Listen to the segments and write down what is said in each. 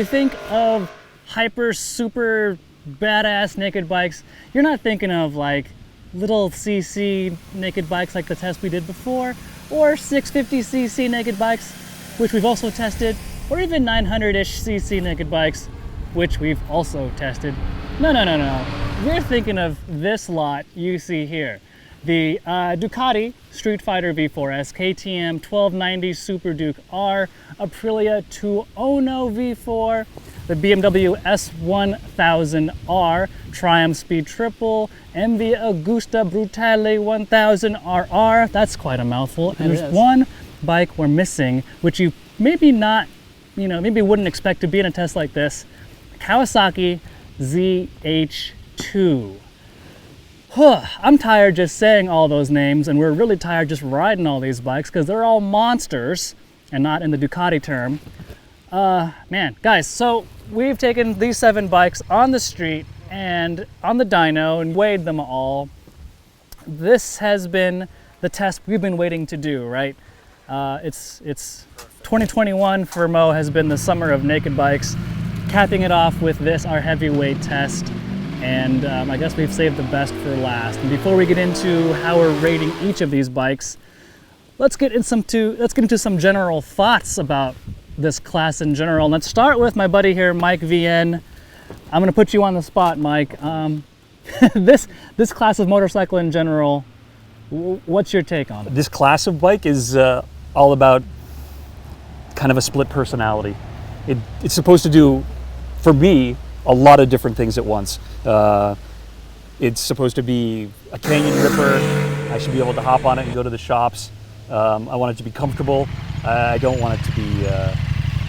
you think of hyper, super badass naked bikes, you're not thinking of like little cc naked bikes like the test we did before, or 650cc naked bikes, which we've also tested, or even 900-ish cc naked bikes, which we've also tested. No. We're thinking of this lot you see here. The Ducati Streetfighter V4S, KTM 1290 Super Duke R, Aprilia Tuono V4, the BMW S1000R, Triumph Speed Triple, MV Agusta Brutale 1000 RR. That's quite a mouthful. And there's one bike we're missing, which you maybe not, maybe wouldn't expect to be in a test like this. Kawasaki Z H2. I'm tired just saying all those names, and we're really tired just riding all these bikes because they're all monsters, and not in the Ducati term. Man, guys, so we've taken these 7 bikes on the street and on the dyno and weighed them all. This has been the test we've been waiting to do, right? It's 2021 for Mo has been the summer of naked bikes, capping it off with this, our heavyweight test. And I guess we've saved the best for last. And before we get into how we're rating each of these bikes, let's get into some general thoughts about this class in general. And let's start with my buddy here, Mike VN. I'm gonna put you on the spot, Mike. This class of motorcycle in general, what's your take on it? This class of bike is all about kind of a split personality. It's supposed to do, for me, a lot of different things at once. It's supposed to be a canyon ripper. I should be able to hop on it and go to the shops. I want it to be comfortable. I don't want it to be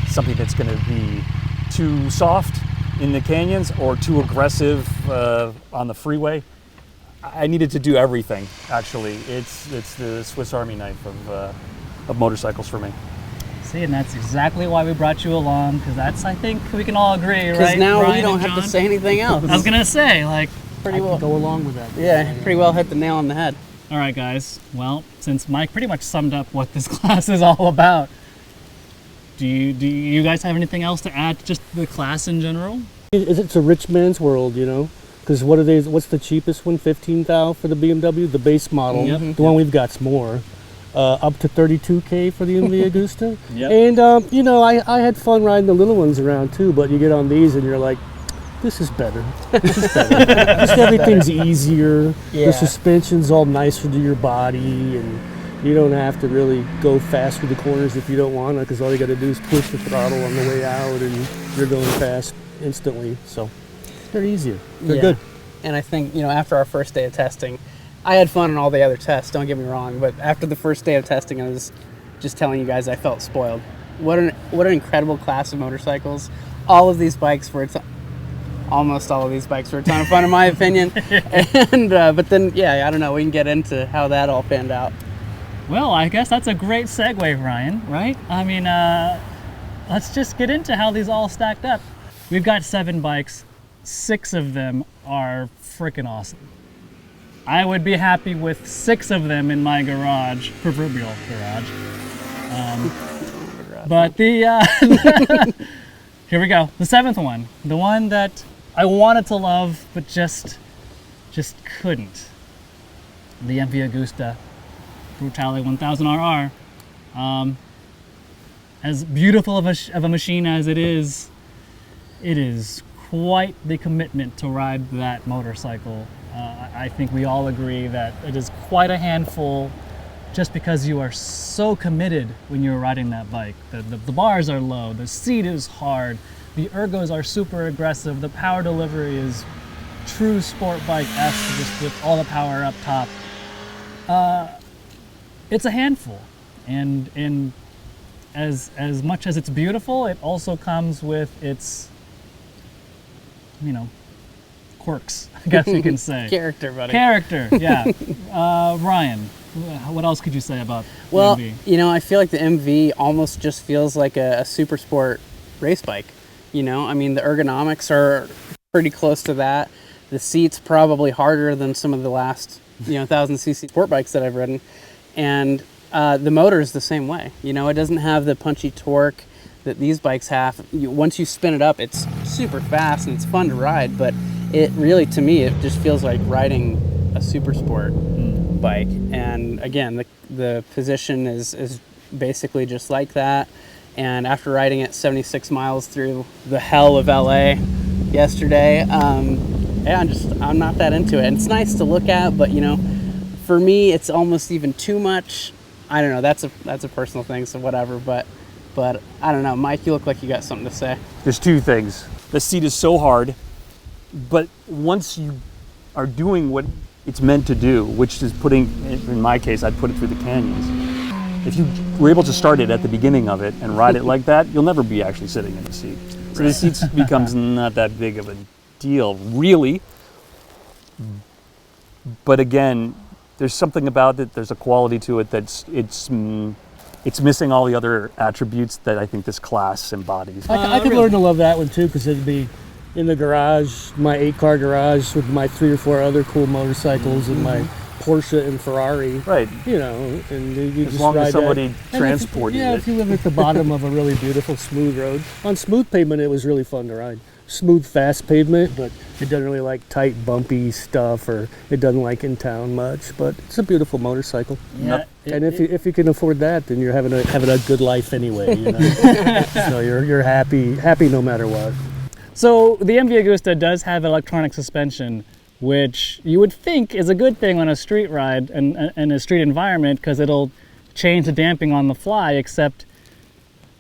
something that's going to be too soft in the canyons or too aggressive on the freeway. I needed to do everything, actually. It's the Swiss Army knife of motorcycles for me. See, and that's exactly why we brought you along, because that's, I think we can all agree, right? Because now Ryan we don't have to say anything else. I was going to say, like, pretty well go along with that. Yeah, pretty well hit the nail on the head. All right, guys. Well, since Mike pretty much summed up what this class is all about, do you guys have anything else to add to just the class in general? It's a rich man's world, because what's the cheapest one? $15,000 for the BMW, the base model. Yep. The one we've got's more. Up to $32K for the MV Agusta. Yep. And I had fun riding the little ones around too, but you get on these and you're like, this is better. This is better. Just everything's easier. Yeah. The suspension's all nicer to your body, and you don't have to really go fast through the corners if you don't want to, because all you got to do is push the throttle on the way out and you're going fast instantly. So they're easier. They're good. And I think, after our first day of testing, I had fun in all the other tests, don't get me wrong, but after the first day of testing, I was just telling you guys I felt spoiled. What an incredible class of motorcycles. Almost all of these bikes were a ton of fun in my opinion. And but then, I don't know, we can get into how that all panned out. Well, I guess that's a great segue, Ryan, right? I mean, let's just get into how these all stacked up. We've got 7 bikes. 6 of them are freaking awesome. I would be happy with 6 of them in my garage, proverbial garage. But here we go. The 7th one, the one that I wanted to love, but just couldn't. The MV Agusta Brutale 1000 RR. As beautiful of a machine as it is quite the commitment to ride that motorcycle. I think we all agree that it is quite a handful, just because you are so committed when you're riding that bike. The bars are low, the seat is hard, the ergos are super aggressive, the power delivery is true sport bike-esque, just with all the power up top. It's a handful, and as much as it's beautiful, it also comes with its, quirks, I guess you can say. Character, buddy. Character, yeah. Ryan, what else could you say about the MV? I feel like the MV almost just feels like a super sport race bike. The ergonomics are pretty close to that. The seat's probably harder than some of the last, 1000cc sport bikes that I've ridden. And the motor is the same way. It doesn't have the punchy torque that these bikes have. Once you spin it up, it's super fast and it's fun to ride, but it really, to me, it just feels like riding a super sport bike. And again, the position is basically just like that. And after riding it 76 miles through the hell of LA yesterday, yeah, I'm not that into it. And it's nice to look at, but you know, for me, it's almost even too much. I don't know. That's a personal thing, so whatever. But I don't know. Mike, you look like you got something to say. There's two things. The seat is so hard, but once you are doing what it's meant to do, which is putting, in my case, I'd put it through the canyons. If you were able to start it at the beginning of it and ride it like that, you'll never be actually sitting in the seat. So the seat becomes not that big of a deal, really. But again, there's something about it, there's a quality to it that's, it's missing all the other attributes that I think this class embodies. I could learn to love that one too, because it'd be in the garage, my 8-car garage with my 3 or 4 other cool motorcycles and my Porsche and Ferrari. Right. You know, and you as just long ride as somebody that. transported Yeah, it. if you live at the bottom of a really beautiful smooth road. On smooth pavement, it was really fun to ride. Smooth, fast pavement, but it doesn't really like tight, bumpy stuff, or it doesn't like in town much. But it's a beautiful motorcycle. Yeah, And if you can afford that, then you're having a good life anyway. You know? So you're happy no matter what. So the MV Agusta does have electronic suspension, which you would think is a good thing on a street ride and a street environment, because it'll change the damping on the fly, except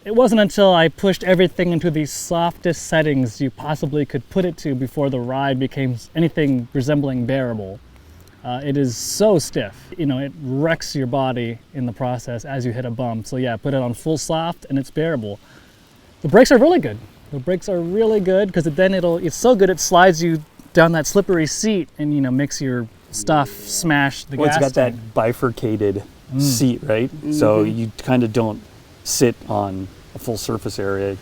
it wasn't until I pushed everything into the softest settings you possibly could put it to before the ride became anything resembling bearable. It is so stiff, you know, it wrecks your body in the process as you hit a bump. So yeah, put it on full soft and it's bearable. The brakes are really good. The brakes are really good, because then it's so good it slides you down that slippery seat and, you know, makes your stuff smash the gas It's got tank. that bifurcated seat, right? So you kind of don't sit on a full surface area.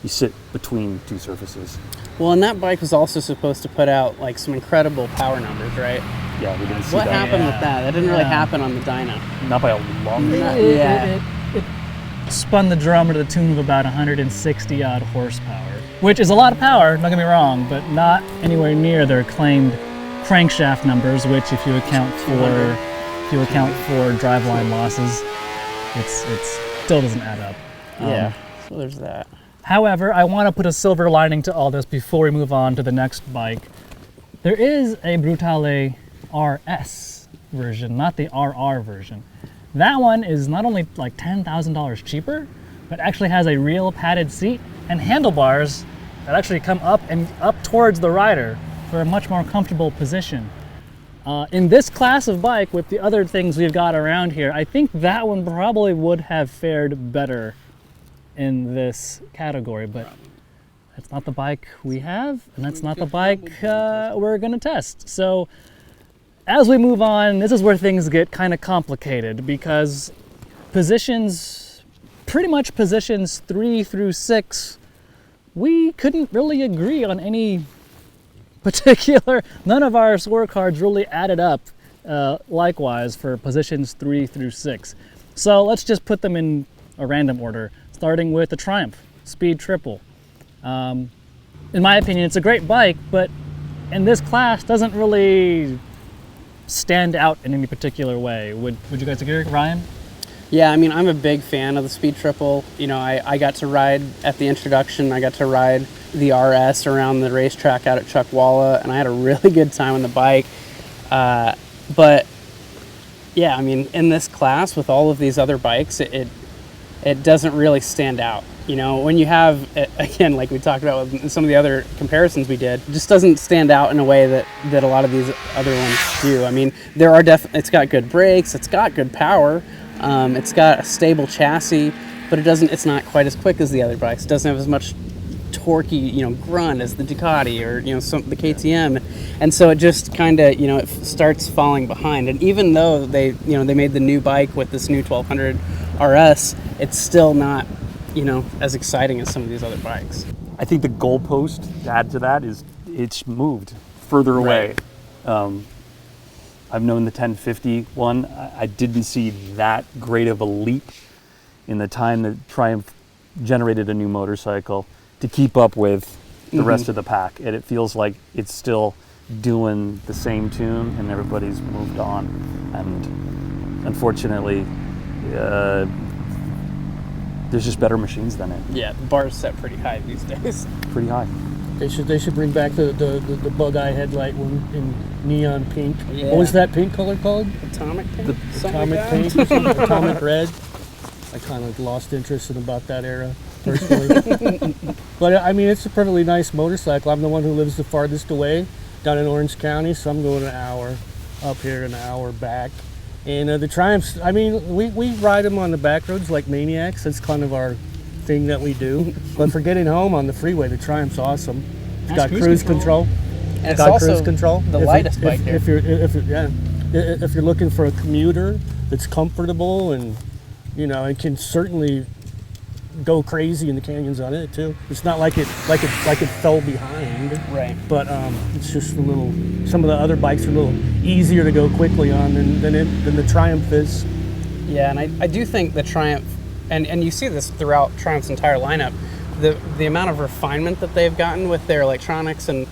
You sit between two surfaces. Well, and that bike was also supposed to put out like some incredible power numbers, right? Yeah, we didn't see What that. happened with that? That didn't really happen on the dyno. Not by a long shot. Yeah. It spun the drummer to the tune of about 160 odd horsepower, which is a lot of power, don't get me wrong, but not anywhere near their claimed crankshaft numbers, which if you account for driveline losses, it still doesn't add up. Yeah, so there's that. However, I want to put a silver lining to all this before we move on to the next bike. There is a Brutale RS version, not the RR version. That one is not only like $10,000 cheaper, but actually has a real padded seat and handlebars that actually come up and up towards the rider for a much more comfortable position. In this class of bike, with the other things we've got around here, I think that one probably would have fared better in this category, but that's not the bike we have, and that's not the bike we're gonna test. So as we move on, this is where things get kind of complicated, because pretty much positions 3 through 6, we couldn't really agree on any particular, none of our scorecards really added up likewise for positions 3 through 6. So let's just put them in a random order, starting with the Triumph Speed Triple. In my opinion, it's a great bike, but in this class doesn't really stand out in any particular way. Would you guys agree, Ryan? Yeah, I mean, I'm a big fan of the Speed Triple. You know, I got to ride at the introduction, I got to ride the RS around the racetrack out at Chuckwalla, and I had a really good time on the bike. But yeah, I mean, in this class with all of these other bikes, it doesn't really stand out. You know, when you have, again, like we talked about with some of the other comparisons we did, it just doesn't stand out in a way that a lot of these other ones do. I mean, it's got good brakes, it's got good power, it's got a stable chassis, but it's not quite as quick as the other bikes. It doesn't have as much torquey, you know, grunt as the Ducati or, you know, the KTM. And so it just kind of, you know, it starts falling behind. And even though they made the new bike with this new 1200 RS, it's still not, you know, as exciting as some of these other bikes. I think the goalpost to add to that is it's moved further away. Right. I've known the 1050 one. I didn't see that great of a leap in the time that Triumph generated a new motorcycle to keep up with the rest of the pack, and it feels like it's still doing the same tune and everybody's moved on. And unfortunately, there's just better machines than it. Yeah, the bar's set pretty high these days. Pretty high. They should bring back the bug eye headlight one in neon pink. Yeah. What was that pink color called? Atomic pink? Atomic pink or something? Atomic red. I kind of lost interest in about that era, personally. But I mean, it's a perfectly nice motorcycle. I'm the one who lives the farthest away, down in Orange County, so I'm going an hour up here, an hour back. And the Triumphs, I mean, we ride them on the back roads like maniacs. That's kind of our thing that we do. But for getting home on the freeway, the Triumph's awesome. It's got cruise control. And it's got also cruise control. the lightest bike here. If you're looking for a commuter that's comfortable and, you know, and can certainly go crazy in the canyons on it too. It's not like it fell behind. Right. But it's just a little. Some of the other bikes are a little easier to go quickly on than the Triumph is. Yeah, and I do think the Triumph, and you see this throughout Triumph's entire lineup, the amount of refinement that they've gotten with their electronics, and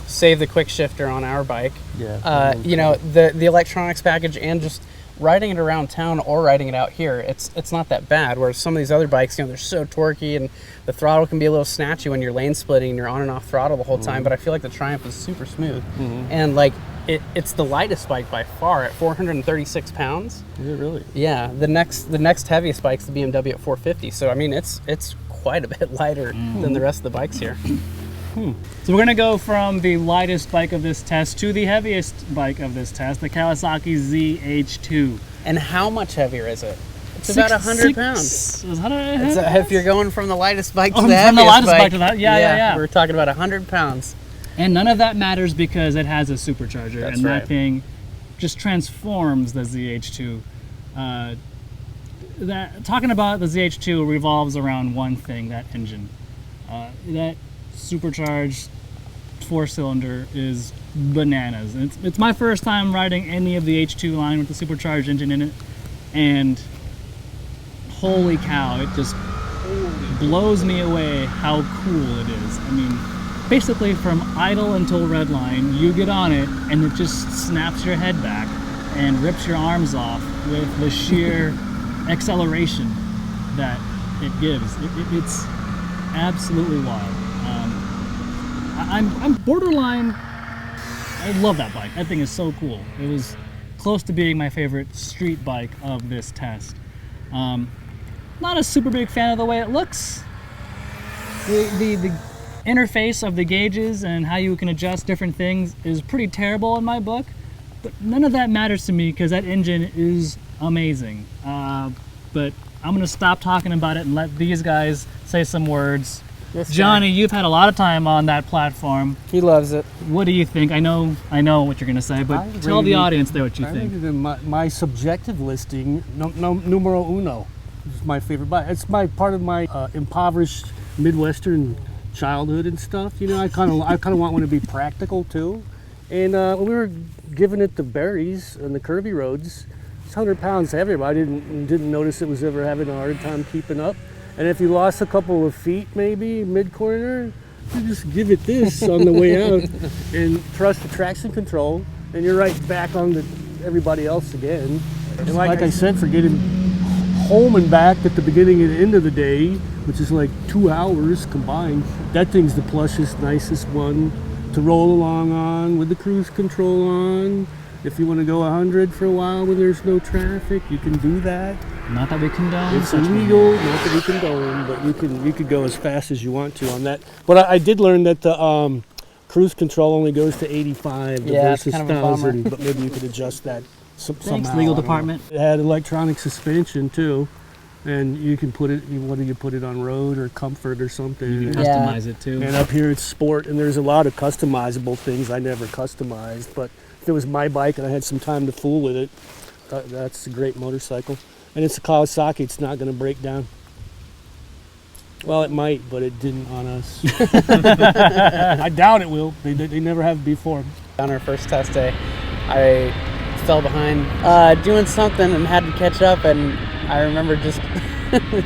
save the quick shifter on our bike. Yeah. You know, the electronics package, and just riding it around town or riding it out here, it's not that bad. Whereas some of these other bikes, you know, they're so torquey and the throttle can be a little snatchy when you're lane splitting and you're on and off throttle the whole time. But I feel like the Triumph is super smooth. And like it's the lightest bike by far at 436 pounds. Is it really? Yeah, the next heaviest bike's the BMW at 450. So I mean, it's quite a bit lighter than the rest of the bikes here. So we're gonna go from the lightest bike of this test to the heaviest bike of this test, the Kawasaki Z H2. And how much heavier is it? It's about 100 pounds. If you're going from the lightest bike to the heaviest bike, to that, yeah. We're talking about 100 pounds. And none of that matters because it has a supercharger, That's and right. that thing just transforms the ZH2. Talking about the ZH2 revolves around one thing: that engine. That supercharged 4-cylinder is bananas. It's my first time riding any of the H2 line with the supercharged engine in it, and holy cow, it just blows me away how cool it is. I mean, basically from idle until red line, you get on it and it just snaps your head back and rips your arms off with the sheer acceleration that it gives. It's absolutely wild. I'm borderline. I love that bike. That thing is so cool. It was close to being my favorite street bike of this test. Not a super big fan of the way it looks. The interface of the gauges and how you can adjust different things is pretty terrible in my book, but none of that matters to me because that engine is amazing. But I'm gonna stop talking about it and let these guys say some words. Johnny, you've had a lot of time on that platform. He loves it. What do you think? I know what you're gonna say, but tell the audience there what you think. My subjective listing, numero uno, is my favorite bike. It's part of my impoverished Midwestern childhood and stuff. You know, I kind of want one to be practical too. And when we were giving it the berries on the curvy roads, it's 100 pounds heavier, but I didn't notice it was ever having a hard time keeping up. And if you lost a couple of feet, maybe mid-corner, you just give it this on the way out and trust the traction control, and you're right back on everybody else again. And like I said, for getting home and back at the beginning and end of the day, which is like 2 hours combined, that thing's the plushest, nicest one to roll along on with the cruise control on. If you want to go 100 for a while when there's no traffic, you can do that. Not that we condone. It's illegal, not that we condone, but you could go as fast as you want to on that. But I did learn that the cruise control only goes to 85 versus kind of a bummer. 1,000, but maybe you could adjust that Thanks, somehow. legal department. It had electronic suspension too, and you can put it, whether you put it on road or comfort or something. You can customize it too. And up here it's sport, and there's a lot of customizable things I never customized, but if it was my bike and I had some time to fool with it, that's a great motorcycle. And it's a Kawasaki, it's not going to break down. Well, it might, but it didn't on us. I doubt it will. They never have before. On our first test day, I fell behind doing something and had to catch up, and I remember just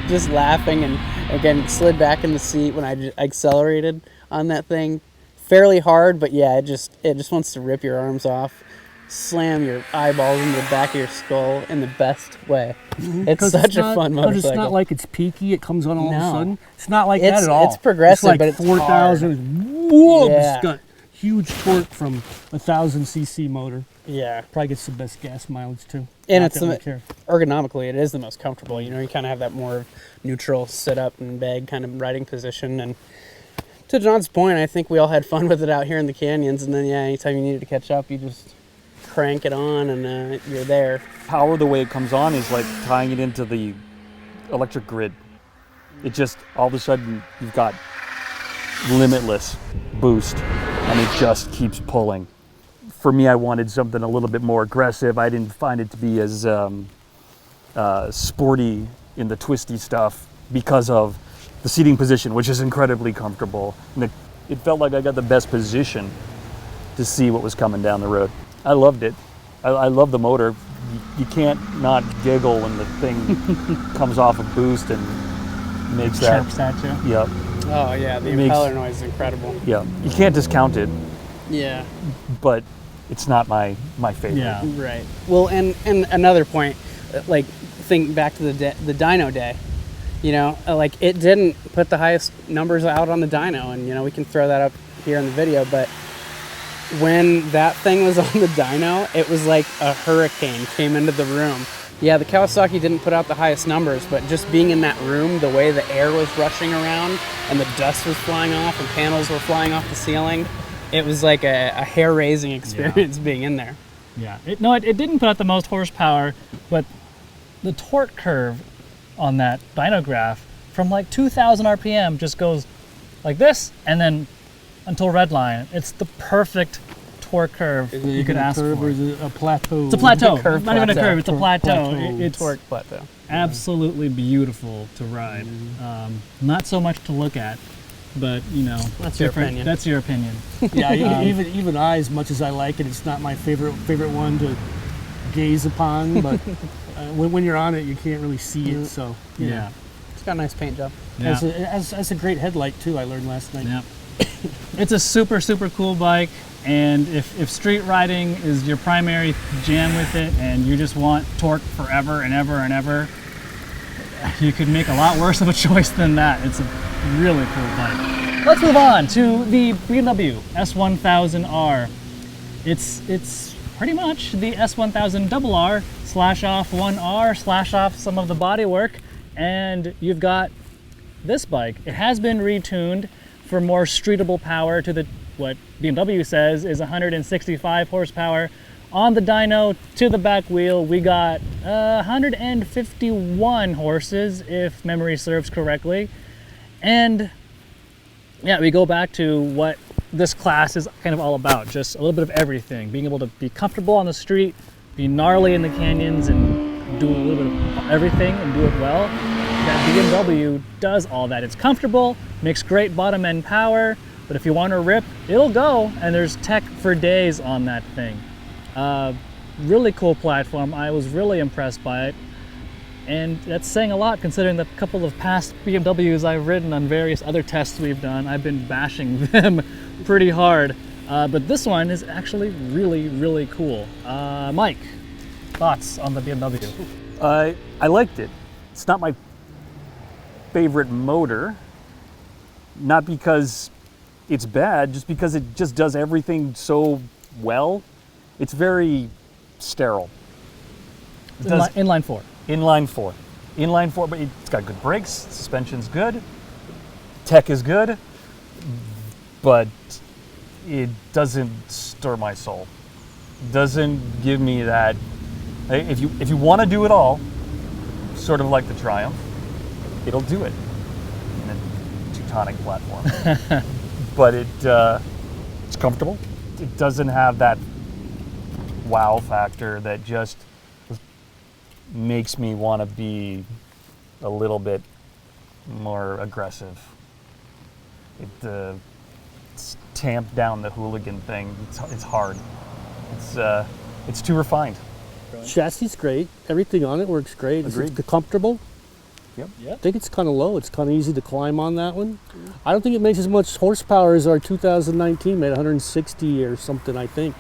just laughing and Again, slid back in the seat when I accelerated on that thing, fairly hard, but yeah, it just wants to rip your arms off, slam your eyeballs into the back of your skull in the best way. It's such a fun motorcycle. It's not like it's peaky. It comes on all of a No. sudden. It's not like that at all. It's progressive, like but it's 4,000. Whoa! Yeah. It's got huge torque from 1,000cc motor. Yeah. Probably gets the best gas mileage too. And Not it's that we care. ergonomically, it is the most comfortable. You know, you kind of have that more neutral sit up and bag kind of riding position. And to John's point, I think we all had fun with it out here in the canyons. And then, yeah, anytime you needed to catch up, you just crank it on and you're there. Power, the way it comes on, is like tying it into the electric grid. It just, all of a sudden, you've got limitless boost, and it just keeps pulling. For me, I wanted something a little bit more aggressive. I didn't find it to be as sporty in the twisty stuff because of the seating position, which is incredibly comfortable. And it felt like I got the best position to see what was coming down the road. I loved it. I love the motor. You can't not giggle when the thing comes off a boost and makes that. Chirps at you. Yep. Oh, yeah, the Makes- impeller noise is incredible. Yeah. You can't discount it, Yeah. but it's not my favorite. Yeah. Right. Well, and another point, like think back to the dyno day. You know, like it didn't put the highest numbers out on the dyno, and you know we can throw that up here in the video. But when that thing was on the dyno, it was like a hurricane came into the room. Yeah, the Kawasaki didn't put out the highest numbers, but just being in that room, the way the air was rushing around and the dust was flying off and panels were flying off the ceiling, it was like a hair-raising experience being in there. Yeah. It didn't put out the most horsepower, but the torque curve on that dyno graph from like 2,000 RPM just goes like this and then until red line. It's the perfect torque curve you could ask curve for. or is it a plateau? It's a plateau. The curve Not even a plateau. curve. It's a plateau. Plateau. It's Torque plateau. absolutely beautiful to ride. Not so much to look at, but you know, That's your different- opinion. That's your opinion. Yeah, even I, as much as I like it, it's not my favorite one to gaze upon. But when you're on it, you can't really see it. So you know. Yeah. It's got a nice paint job. Yeah. As a great headlight too. I learned last night. Yeah. It's a super, super cool bike, and if street riding is your primary jam with it and you just want torque forever and ever and ever, you could make a lot worse of a choice than that. It's a really cool bike. Let's move on to the BMW S1000R. It's pretty much the S1000RR / 1R / off some of the bodywork, and you've got this bike. It has been retuned for more streetable power to the what BMW says is 165 horsepower. On the dyno to the back wheel, we got 151 horses, if memory serves correctly. And yeah, we go back to what this class is kind of all about, just a little bit of everything. Being able to be comfortable on the street, be gnarly in the canyons, and do a little bit of everything and do it well. That BMW does all that. It's comfortable, makes great bottom end power, but if you want to rip, it'll go, and there's tech for days on that thing. Really cool platform. I was really impressed by it, and that's saying a lot considering the couple of past BMWs I've ridden on various other tests we've done. I've been bashing them pretty hard, but this one is actually really, really cool. Mike, thoughts on the BMW? I liked it. It's not my favorite motor, not because it's bad, just because it just does everything so well. It's very sterile. It does Inline 4. inline four, but it's got good brakes, suspension's good, tech is good, but it doesn't stir my soul. Doesn't give me that. If you want to do it all, sort of like the Triumph, it'll do it in a Teutonic platform. But it's comfortable. It doesn't have that wow factor that just makes me want to be a little bit more aggressive. It's tamped down the hooligan thing. It's hard. It's too refined. Chassis is great. Everything on it works great. Agreed. It's comfortable. Yep. I think it's kind of low. It's kind of easy to climb on that one. I don't think it makes as much horsepower as our 2019 made 160 or something. I think.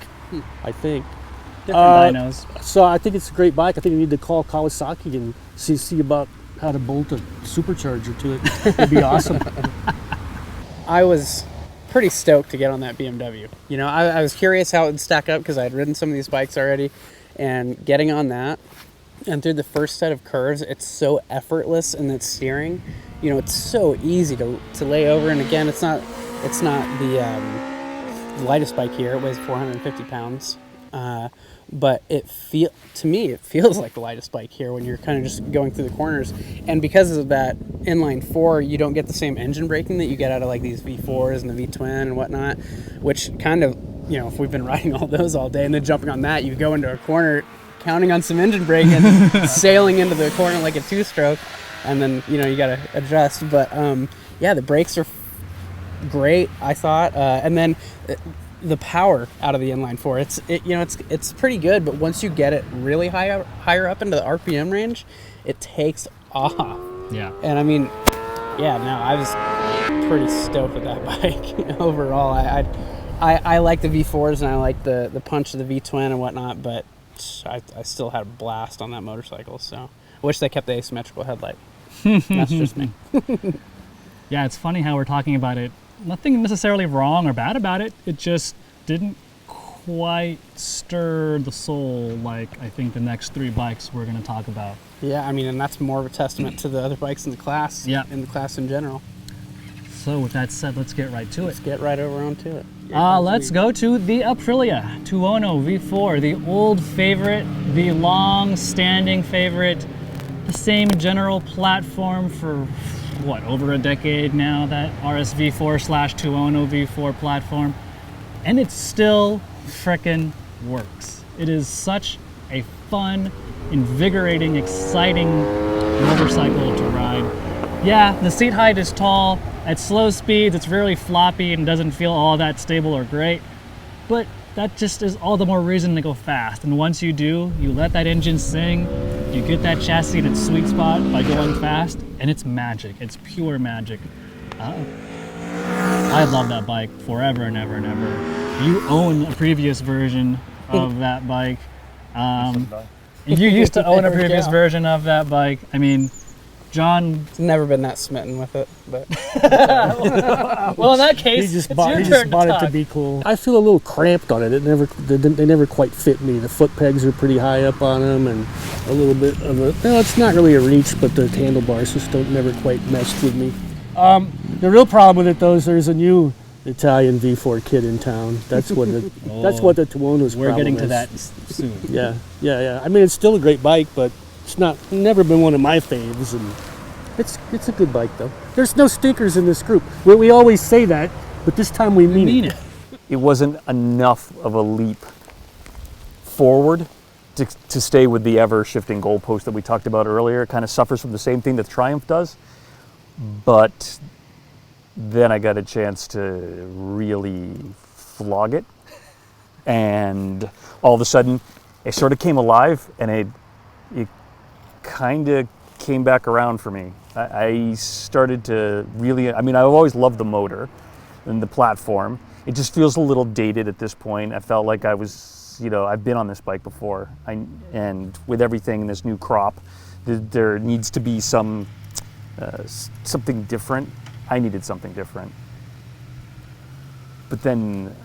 Different dynos. So I think it's a great bike. I think we need to call Kawasaki and see about how to bolt a supercharger to it. It'd be awesome. I was pretty stoked to get on that BMW. You know, I was curious how it would stack up because I had ridden some of these bikes already, and getting on that and through the first set of curves, it's so effortless in its steering. You know, it's so easy to lay over. And again, it's not the lightest bike here. It weighs 450 pounds. But to me, it feels like the lightest bike here when you're kind of just going through the corners. And because of that inline 4, you don't get the same engine braking that you get out of like these V4s and the V-twin and whatnot, which kind of, you know, if we've been riding all those all day and then jumping on that, you go into a corner counting on some engine braking, sailing into the corner like a two-stroke, and then, you know, you got to adjust. But yeah, the brakes are great, I thought. And then the power out of the inline 4, it's pretty good, but once you get it really higher up into the RPM range, it takes off. Yeah. And I mean, yeah, no, I was pretty stoked with that bike overall. I like the V4s and I like the punch of the V-twin and whatnot, but I still had a blast on that motorcycle. So I wish they kept the asymmetrical headlight. That's just me. Yeah, it's funny how we're talking about it. Nothing necessarily wrong or bad about it. It just didn't quite stir the soul like I think the next 3 bikes we're going to talk about. Yeah, I mean, and that's more of a testament to the other bikes in the class. Yeah. In the class in general. So with that said, let's get right to Let's it. get right over onto it. Let's go to the Aprilia Tuono V4, the old favorite, the long-standing favorite, the same general platform for what, over a decade now, that RSV4/Tuono V4 platform, and it still frickin' works. It is such a fun, invigorating, exciting motorcycle to ride. Yeah, the seat height is tall. At slow speeds, it's really floppy and doesn't feel all that stable or great, but that just is all the more reason to go fast. And once you do, you let that engine sing, you get that chassis in its sweet spot by going fast, and it's magic. It's pure magic. I love that bike forever and ever and ever. You own a previous version of that bike. You used to own a previous version of that bike. I mean, John... Never been that smitten with it, but... Well, in that case, he just it's bought your it turn to be cool. I feel a little cramped on it. They never quite fit me. The foot pegs are pretty high up on them, and a little bit of a... No, it's not really a reach, but the handlebars just never quite meshed with me. The real problem with it, though, is there's a new Italian V4 kid in town. That's what the Tuono's We're problem getting to is. that soon. Yeah. I mean, it's still a great bike, but it's never been one of my faves, and it's a good bike though. There's no stinkers in this group. We always say that, but this time we mean it. It wasn't enough of a leap forward to stay with the ever-shifting goalpost that we talked about earlier. It kind of suffers from the same thing that Triumph does, but then I got a chance to really flog it, and all of a sudden it sort of came alive, and it kind of came back around for me. I started to really, I mean, I've always loved the motor and the platform. It just feels a little dated at this point. I felt like I was, I've been on this bike before. And with everything in this new crop, there needs to be something different. I needed something different. But then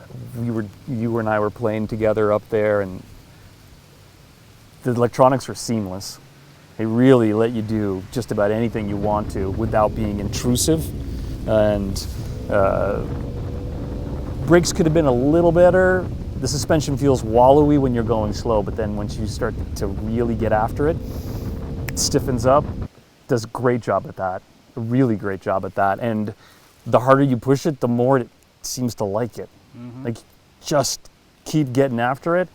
you and I were playing together up there, and the electronics are seamless. They really let you do just about anything you want to without being intrusive. And brakes could have been a little better. The suspension feels wallowy when you're going slow, but then once you start to really get after it, it stiffens up. Does a great job at that. A really great job at that. And the harder you push it, the more it seems to like it. Mm-hmm. Like, just keep getting after it.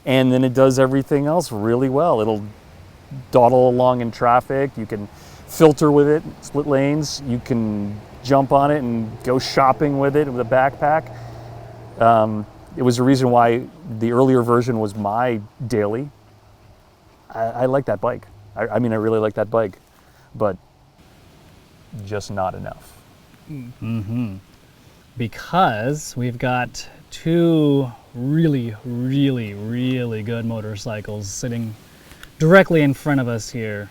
And then it does everything else really well. It'll dawdle along in traffic. You can filter with it, split lanes. You can jump on it and go shopping with it with a backpack. It was the reason why the earlier version was my daily. I like that bike. I mean, I really like that bike. but just not enough. Because we've got two really, really, really good motorcycles sitting directly in front of us here.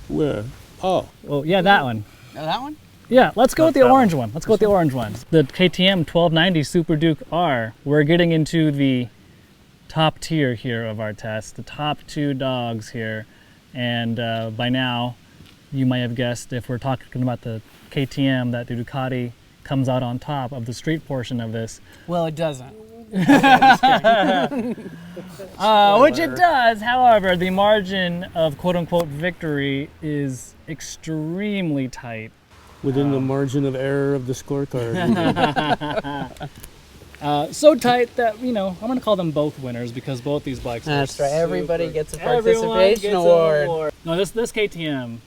Where? Oh, Well, yeah, that one. That one? Yeah, let's go with the that orange one. Let's go with the orange one. The KTM 1290 Super Duke R. We're getting into the top tier here of our test, the top two dogs here. And by now, you might have guessed, if we're talking about the KTM, that the Ducati comes out on top of the street portion of this. Well, it doesn't. Which it does. However, the margin of quote-unquote victory is extremely tight. within the margin of error of the scorecard. So tight that, you know, I'm going to call them both winners because both these bikes are That's right. Everybody gets a Everyone participation gets an award. No, this KTM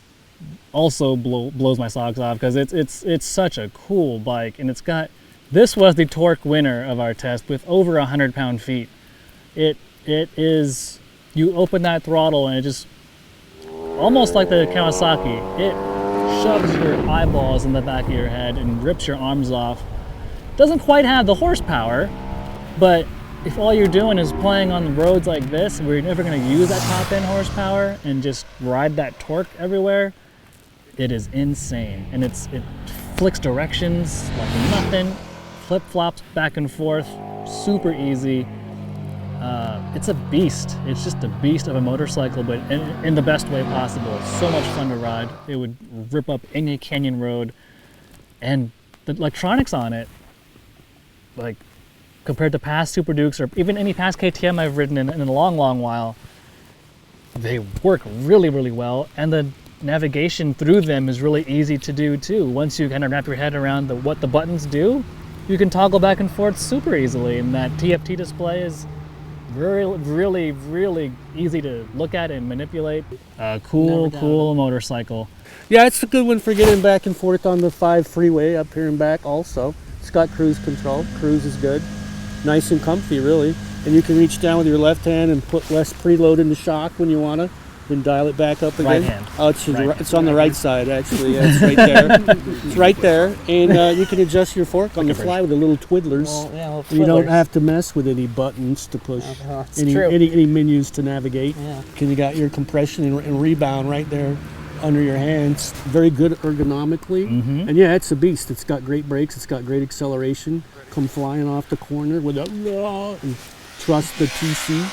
also blows my socks off because it's such a cool bike, and it's got, this was the torque winner of our test with over 100 pound-feet. It is, you open that throttle and it just, almost like the Kawasaki, it shoves your eyeballs in the back of your head and rips your arms off. Doesn't quite have the horsepower, but if all you're doing is playing on the roads like this, where you're never going to use that top end horsepower and just ride that torque everywhere, it is insane. And it flicks directions like nothing, flip-flops back and forth, super easy. It's a beast. It's just a beast of a motorcycle, but in the best way possible. It's so much fun to ride. It would rip up any canyon road, and the electronics on it, like compared to past Super Dukes or even any past KTM I've ridden in a long, long while, they work really, really well, and the navigation through them is really easy to do too. Once you kind of wrap your head around what the buttons do, you can toggle back and forth super easily, and that TFT display is really, really easy to look at and manipulate. Cool motorcycle. Yeah, it's a good one for getting back and forth on the 5 freeway up here and back also. It's got cruise control. Cruise is good. Nice and comfy, really. And you can reach down with your left hand and put less preload in the shock when you want to, then dial it back up again. Right hand. Oh, it's on the right side, actually. Yeah, it's right there. It's right there. And you can adjust your fork on the fly with the little twiddlers. Well, yeah, little You don't twiddlers. have to mess with any buttons to push, That's any true. menus to navigate. Yeah. Because you got your compression and rebound right there under your hands. Very good ergonomically. Mm-hmm. And yeah, it's a beast. It's got great brakes. It's got great acceleration. Come flying off the corner with a and trust the TC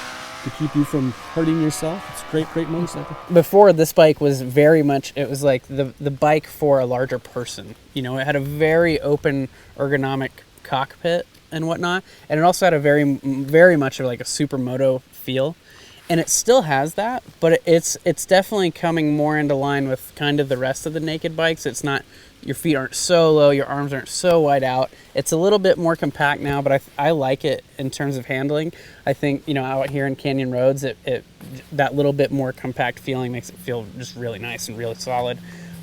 to keep you from hurting yourself. It's a great motorcycle. Before, this bike was very much, it was like the bike for a larger person. You know, it had a very open ergonomic cockpit and whatnot, and it also had a very much of like a supermoto feel, and it still has that, but it's definitely coming more into line with kind of the rest of the naked bikes. It's not, your feet aren't so low, your arms aren't so wide out. It's a little bit more compact now, but I like it in terms of handling. I think, you know, out here in canyon roads, that little bit more compact feeling makes it feel just really nice and really solid.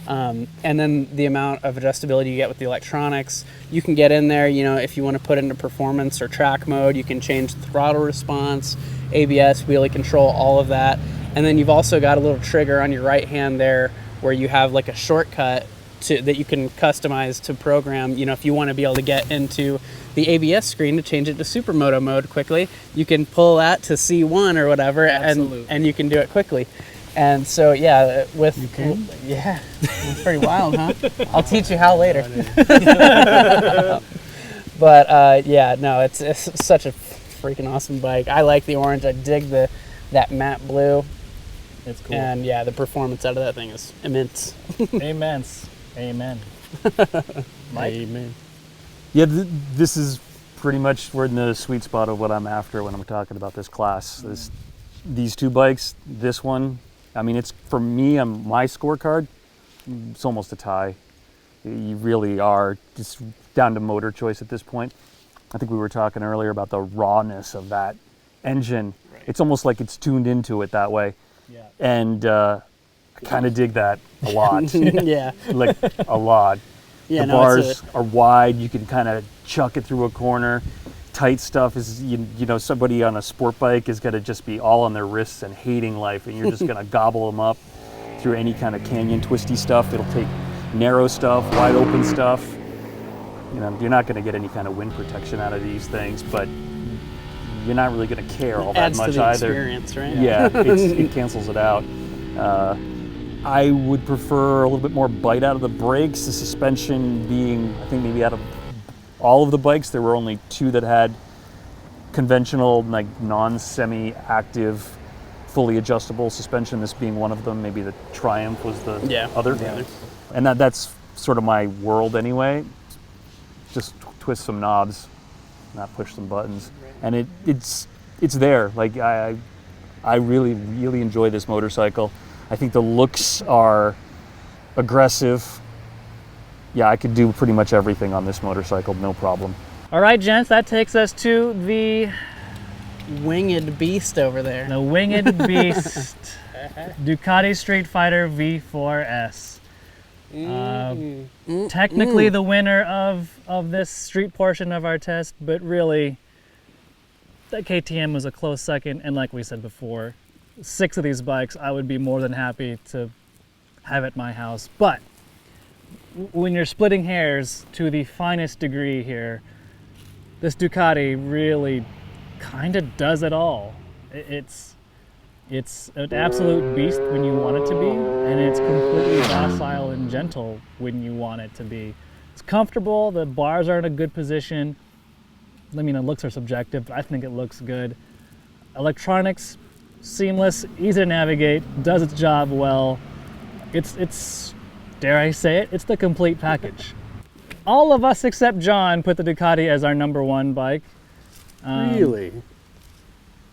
And then the amount of adjustability you get with the electronics, you can get in there, you know, if you want to put into performance or track mode, you can change the throttle response, ABS, wheelie control, all of that. And then you've also got a little trigger on your right hand there where you have like a shortcut that you can customize to program. You know, if you want to be able to get into the ABS screen to change it to supermoto mode quickly, you can pull that to C1 or whatever, and you can do it quickly. And so, yeah, yeah, it's pretty wild, huh? I'll teach you how later. But yeah, no, it's such a freaking awesome bike. I like the orange. I dig that matte blue. It's cool. And yeah, the performance out of that thing is immense. Amen. Mike? Amen. Yeah, this is pretty much, we're in the sweet spot of what I'm after when I'm talking about this class. These two bikes, this one, I mean, it's, for me, on my scorecard, it's almost a tie. You really are just down to motor choice at this point. I think we were talking earlier about the rawness of that engine. Right. It's almost like it's tuned into it that way. Yeah. And I kind of dig that a lot. Yeah. Like a lot. Yeah, The bars are wide. You can kind of chuck it through a corner. Tight stuff is, you know, somebody on a sport bike is going to just be all on their wrists and hating life, and you're just going to gobble them up. through any kind of canyon twisty stuff. It'll take narrow stuff, wide open stuff. You know, you're not going to get any kind of wind protection out of these things, but you're not really going to care all that Adds much to the either. experience, right? Yeah, it cancels it out. I would prefer a little bit more bite out of the brakes. The suspension being, I think maybe out of all of the bikes, there were only 2 that had conventional, like non-semi-active, fully adjustable suspension. This being one of them. Maybe the Triumph was the other. Yeah. And that's sort of my world anyway. Just twist some knobs, not push some buttons, and it's there. Like I really enjoy this motorcycle. I think the looks are aggressive. Yeah, I could do pretty much everything on this motorcycle, no problem. All right, gents, that takes us to the Winged beast over there. winged beast, Ducati Streetfighter V4S. Technically the winner of this street portion of our test, but really the KTM was a close second, and like we said before, 6 of these bikes I would be more than happy to have at my house. But when you're splitting hairs to the finest degree here, this Ducati really kind of does it all. It's an absolute beast when you want it to be, and it's completely docile and gentle when you want it to be. It's comfortable, the bars are in a good position. I mean, the looks are subjective, but I think it looks good. Electronics, seamless, easy to navigate, does its job well. It's dare I say it, it's the complete package. All of us except John put the Ducati as our number 1 bike. Really?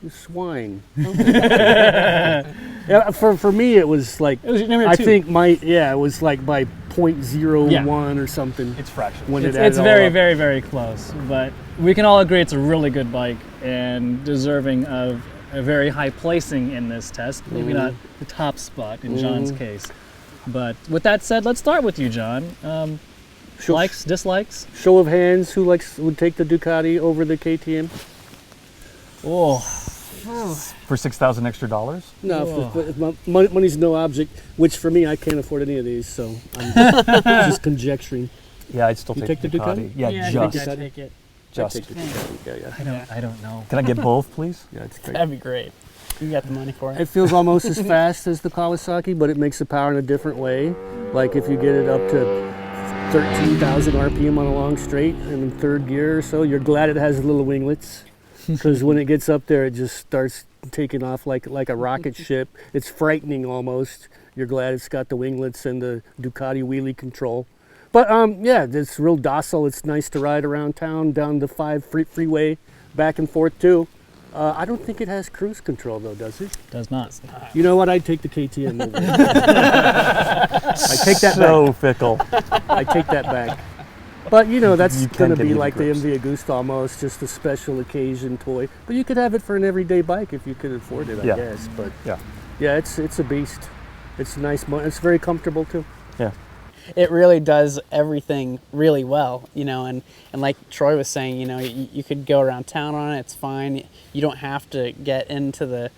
You swine. Yeah, for me, it was like, It was number 2. I think it was like by 0.01 or something. It's fractions. When It's very, very, very close, but we can all agree it's a really good bike and deserving of a very high placing in this test. Maybe not the top spot in John's case. But with that said, let's start with you, John. Likes, dislikes? Show of hands, who would take the Ducati over the KTM? Oh, For $6,000 extra dollars? No, if money's no object, which for me, I can't afford any of these, so I'm just conjecturing. Yeah, I'd still You take take the the Ducati. Ducati? Yeah, I just. think I'd take it. Just. Take the Ducati, yeah. I don't know. Can I get both, please? Yeah, it's great. That'd be great. You got the money for it. It feels almost as fast as the Kawasaki, but it makes the power in a different way. Like if you get it up to 13,000 RPM on a long straight and in 3rd gear or so, you're glad it has little winglets, because when it gets up there, it just starts taking off like a rocket ship. It's frightening almost. You're glad it's got the winglets and the Ducati wheelie control. But yeah, it's real docile. It's nice to ride around town, down the 5 freeway, back and forth too. I don't think it has cruise control though, does it? Does not. You know what? I'd take the KTM over. I take that So back. fickle. I take that back. But you know, that's You can going to get be me the like the grips. MV Agusta almost, just a special occasion toy. But you could have it for an everyday bike if you could afford it, I Yeah. guess. But Yeah. yeah, it's a beast. It's nice. It's very comfortable too. Yeah. It really does everything really well, you know, and like Troy was saying, you know, you could go around town on it, it's fine. You don't have to get into the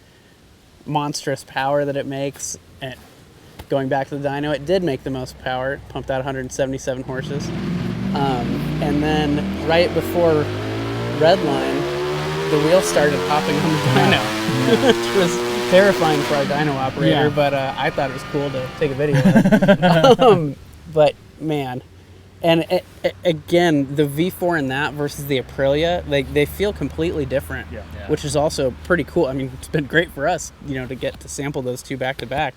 monstrous power that it makes. And going back to the dyno, it did make the most power. It pumped out 177 horses. And then right before Redline, the wheels started popping on the dyno, which was terrifying for our dyno operator, Yeah. but I thought it was cool to take a video of. But man, and again, the V4 in that versus the Aprilia, they feel completely different, Yeah. which is also pretty cool. I mean, it's been great for us, you know, to get to sample those two back to back.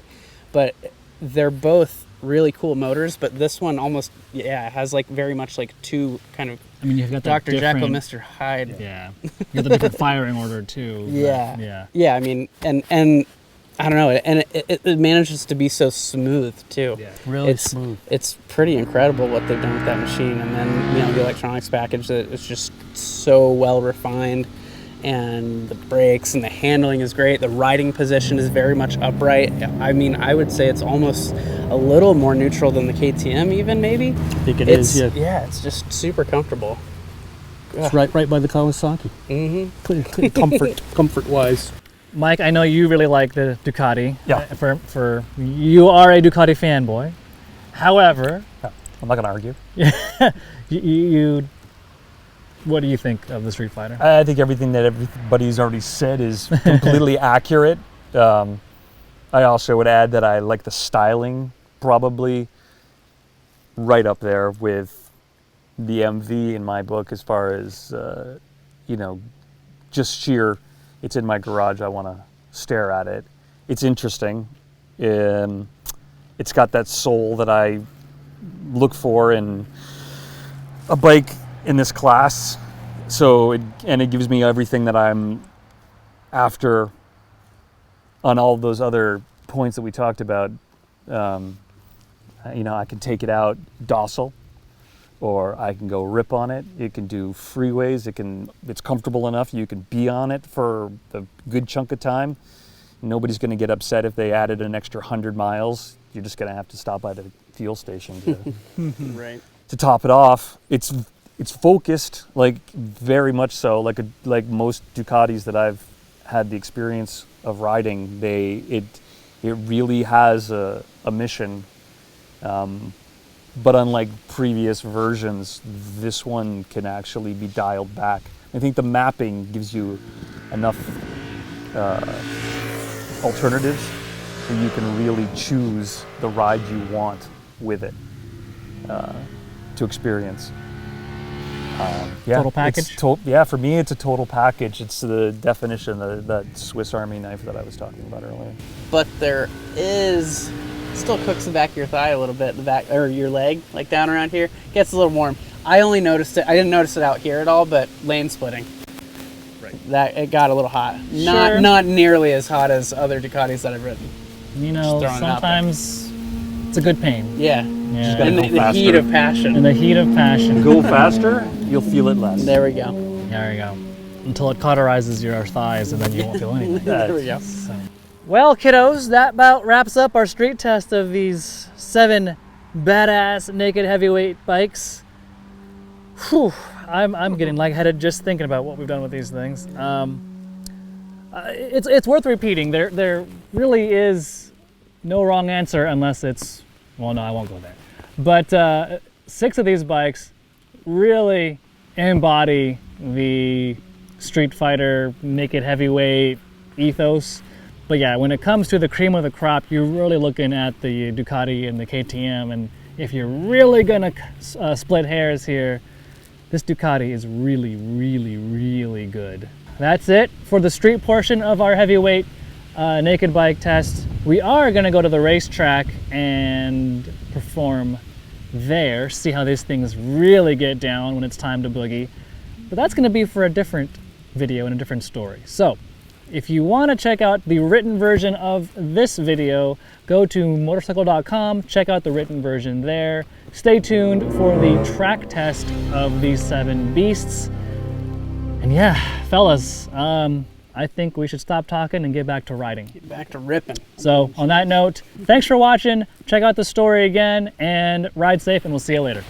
But they're both really cool motors, but this one almost, has like very much like two kind of I mean, you've got that Dr. Jekyll, different- Mr. Hyde. Yeah. You got the different firing order too. but Yeah. Yeah. I mean, and I don't know, and it manages to be so smooth too. Yeah. Really It's smooth. It's pretty incredible what they've done with that machine, and then the electronics package, it's just so well refined, and the brakes and the handling is great. The riding position is very much upright. I mean, I would say it's almost a little more neutral than the KTM, even maybe. I think It's it's just super comfortable. right by the Kawasaki. Mm-hmm. Comfort wise. Mike, I know you really like the Ducati. Yeah. For you are a Ducati fanboy. However, I'm not going to argue. you what do you think of the Street Fighter? I think everything that everybody's already said is completely accurate. I also would add that I like the styling, probably right up there with the MV in my book, as far as just sheer. It's in my garage. I want to stare at it. It's interesting. It's got that soul that I look for in a bike in this class. So it gives me everything that I'm after on all those other points that we talked about. I can take it out docile, or I can go rip on it. It can do freeways. It's comfortable enough. You can be on it for a good chunk of time. Nobody's going to get upset if they added an extra 100 miles. You're just going to have to stop by the fuel station Right. to top it off. It's focused, like very much so, like most Ducatis that I've had the experience of riding. It really has a mission. But unlike previous versions, this one can actually be dialed back. I think the mapping gives you enough alternatives so you can really choose the ride you want with it to experience. Total package? For me, it's a total package. It's the definition of that Swiss Army knife that I was talking about earlier. But there is, still cooks the back of your thigh a little bit, the back, or your leg, like down around here. Gets a little warm. I only noticed it, I didn't notice it out here at all, but lane splitting. Right. That, it got a little hot. Sure. Not nearly as hot as other Ducatis that I've ridden. Sometimes it's a good pain. Yeah. Yeah. In the heat of passion. In the heat of passion. Go faster, you'll feel it less. There we go. There we go. Until it cauterizes your thighs, and then you won't feel anything. There we go. So. Well, kiddos, that about wraps up our street test of these 7 badass naked heavyweight bikes. Whew, I'm getting lightheaded just thinking about what we've done with these things. It's worth repeating. There really is no wrong answer unless it's, well, no, I won't go there. But 6 of these bikes really embody the Street Fighter naked heavyweight ethos. But yeah, when it comes to the cream of the crop, you're really looking at the Ducati and the KTM. And if you're really gonna split hairs here, this Ducati is really, really, really good. That's it for the street portion of our heavyweight naked bike test. We are gonna go to the racetrack and perform there, see how these things really get down when it's time to boogie. But that's gonna be for a different video and a different story. So, if you want to check out the written version of this video, go to Motorcycle.com, check out the written version there. Stay tuned for the track test of these 7 beasts. And yeah, fellas, I think we should stop talking and get back to riding. Get back to ripping. So on that note, thanks for watching. Check out the story again and ride safe, and we'll see you later.